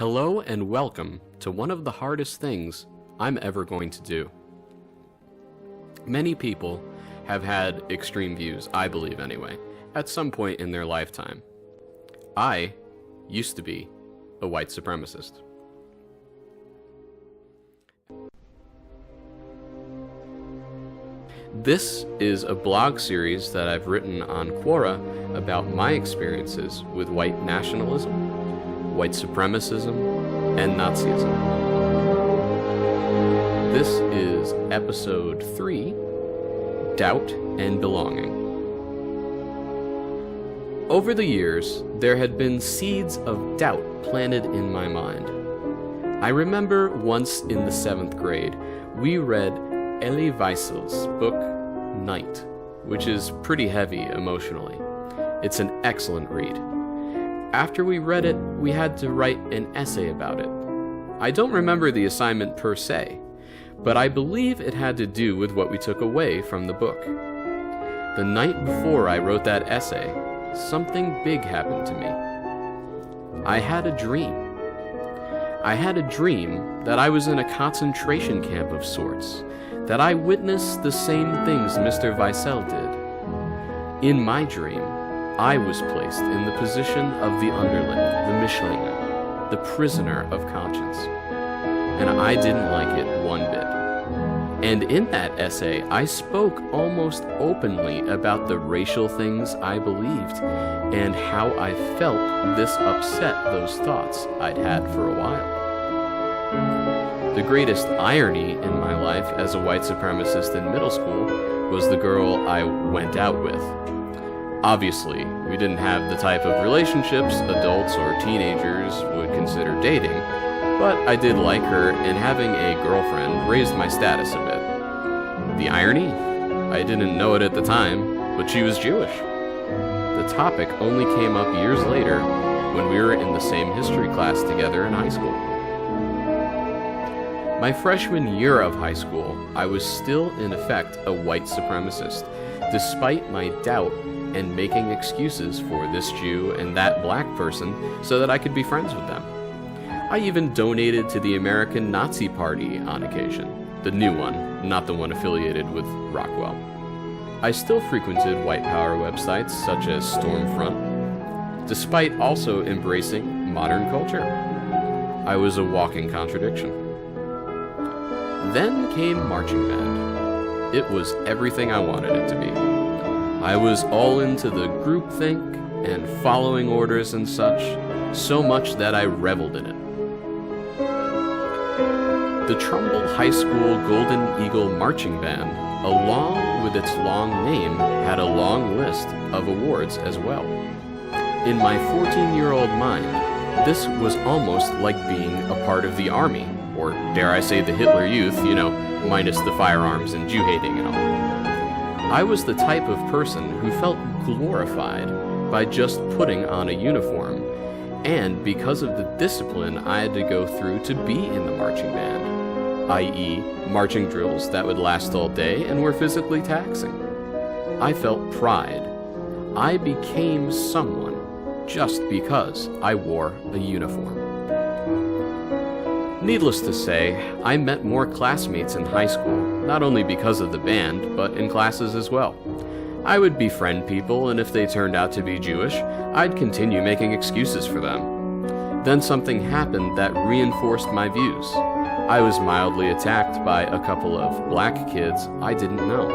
Hello and welcome to one of the hardest things I'm ever going to do. Many people have had extreme views, I believe anyway, at some point in their lifetime. I used to be a white supremacist. This is a blog series that I've written on Quora about my experiences with white nationalism, white supremacism, and Nazism. This is episode 3, Doubt and Belonging. Over the years, there had been seeds of doubt planted in my mind. I remember once in the 7th grade, we read Elie Wiesel's book, Night, which is pretty heavy emotionally. It's an excellent read. After we read it, we had to write an essay about it. I don't remember the assignment per se, but I believe it had to do with what we took away from the book. The night before I wrote that essay, something big happened to me. I had a dream. I had a dream that I was in a concentration camp of sorts, that I witnessed the same things Mr. Wiesel did. In my dream, I was placed in the position of the underling, the Mischlinge, the prisoner of conscience. And I didn't like it one bit. And in that essay, I spoke almost openly about the racial things I believed and how I felt this upset those thoughts I'd had for a while. The greatest irony in my life as a white supremacist in middle school was the girl I went out with. Obviously, we didn't have the type of relationships adults or teenagers would consider dating, but I did like her, and having a girlfriend raised my status a bit. The irony? I didn't know it at the time, but she was Jewish. The topic only came up years later when we were in the same history class together in high school. My freshman year of high school, I was still in effect a white supremacist, despite my doubt and making excuses for this Jew and that black person so that I could be friends with them. I even donated to the American Nazi Party on occasion, the new one, not the one affiliated with Rockwell. I still frequented white power websites such as Stormfront, despite also embracing modern culture. I was a walking contradiction. Then came marching band. It was everything I wanted it to be. I was all into the groupthink and following orders and such, so much that I reveled in it. The Trumbull High School Golden Eagle Marching Band, along with its long name, had a long list of awards as well. In my 14-year-old mind, this was almost like being a part of the army, or dare I say the Hitler Youth, minus the firearms and Jew-hating and all. I was the type of person who felt glorified by just putting on a uniform, and because of the discipline I had to go through to be in the marching band, i.e. marching drills that would last all day and were physically taxing. I felt pride. I became someone just because I wore a uniform. Needless to say, I met more classmates in high school, not only because of the band, but in classes as well. I would befriend people, and if they turned out to be Jewish, I'd continue making excuses for them. Then something happened that reinforced my views. I was mildly attacked by a couple of black kids I didn't know.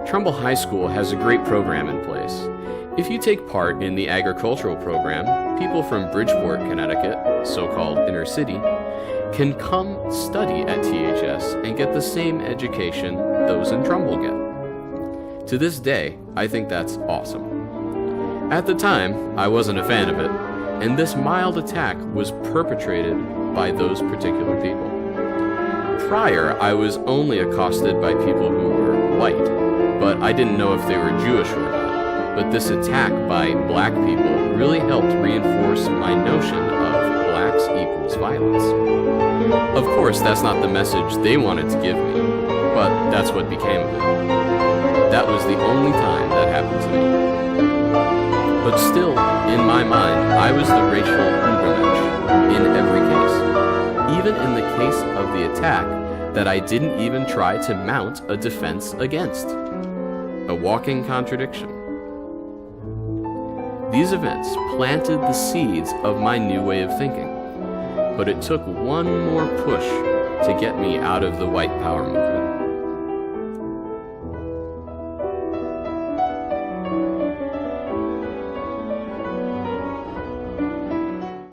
Trumbull High School has a great program in place. If you take part in the agricultural program, people from Bridgeport, Connecticut, so-called inner city, can come study at THS and get the same education those in Trumbull get. To this day, I think that's awesome. At the time, I wasn't a fan of it, and this mild attack was perpetrated by those particular people. Prior, I was only accosted by people who were white, but I didn't know if they were Jewish or not. But this attack by black people really helped reinforce my notion of blacks equals violence. Of course, that's not the message they wanted to give me, but that's what became of it. That was the only time that happened to me. But still, in my mind, I was the racial Ubermensch, in every case, even in the case of the attack that I didn't even try to mount a defense against. A walking contradiction. These events planted the seeds of my new way of thinking, but it took one more push to get me out of the white power movement.